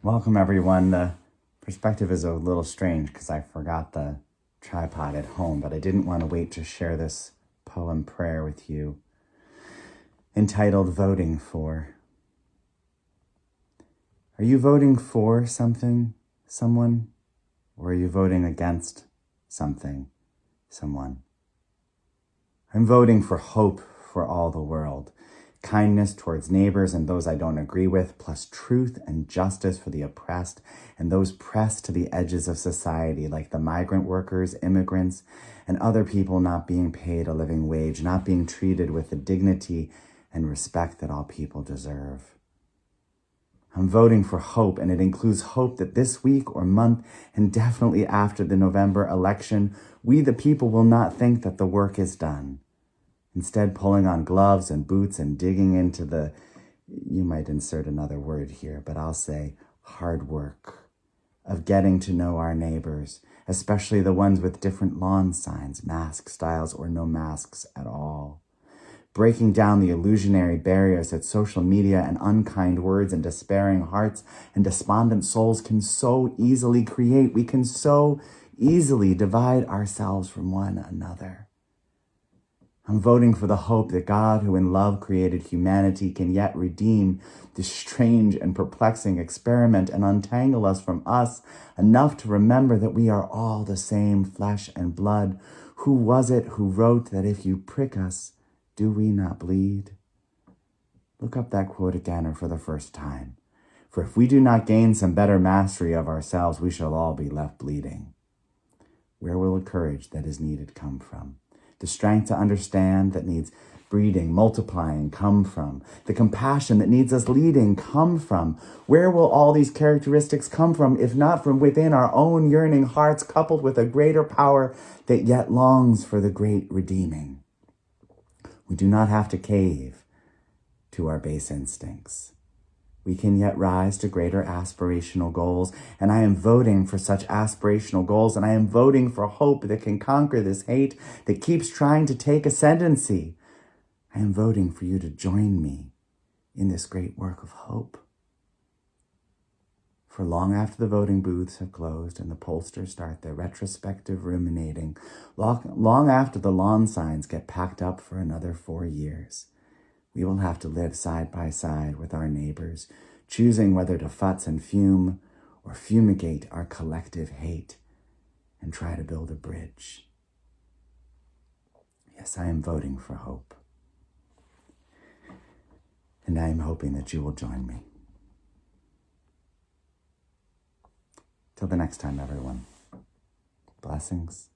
Welcome, everyone. The perspective is a little strange because I forgot the tripod at home, but I didn't want to wait to share this poem prayer with you, entitled Voting For. Are you voting for something, someone, or are you voting against something, someone? I'm voting for hope for all the world, kindness towards neighbors and those I don't agree with, plus truth and justice for the oppressed and those pressed to the edges of society, like the migrant workers, immigrants, and other people not being paid a living wage, not being treated with the dignity and respect that all people deserve. I'm voting for hope, and it includes hope that this week or month, and definitely after the November election, we the people will not think that the work is done. Instead, pulling on gloves and boots and digging into the, you might insert another word here, but I'll say hard work of getting to know our neighbors, especially the ones with different lawn signs, mask styles, or no masks at all. Breaking down the illusionary barriers that social media and unkind words and despairing hearts and despondent souls can so easily create. We can so easily divide ourselves from one another. I'm voting for the hope that God, who in love created humanity, can yet redeem this strange and perplexing experiment and untangle us from us enough to remember that we are all the same flesh and blood. Who was it who wrote that if you prick us, do we not bleed? Look up that quote again or for the first time. For if we do not gain some better mastery of ourselves, we shall all be left bleeding. Where will the courage that is needed come from? The strength to understand that needs breeding, multiplying, come from? The compassion that needs us leading, come from? Where will all these characteristics come from, if not from within our own yearning hearts, coupled with a greater power that yet longs for the great redeeming? We do not have to cave to our base instincts. We can yet rise to greater aspirational goals, and I am voting for such aspirational goals, and I am voting for hope that can conquer this hate that keeps trying to take ascendancy. I am voting for you to join me in this great work of hope. For long after the voting booths have closed and the pollsters start their retrospective ruminating, long after the lawn signs get packed up for another 4 years, we will have to live side by side with our neighbors, choosing whether to futz and fume or fumigate our collective hate and try to build a bridge. Yes, I am voting for hope. And I am hoping that you will join me. Till the next time, everyone. Blessings.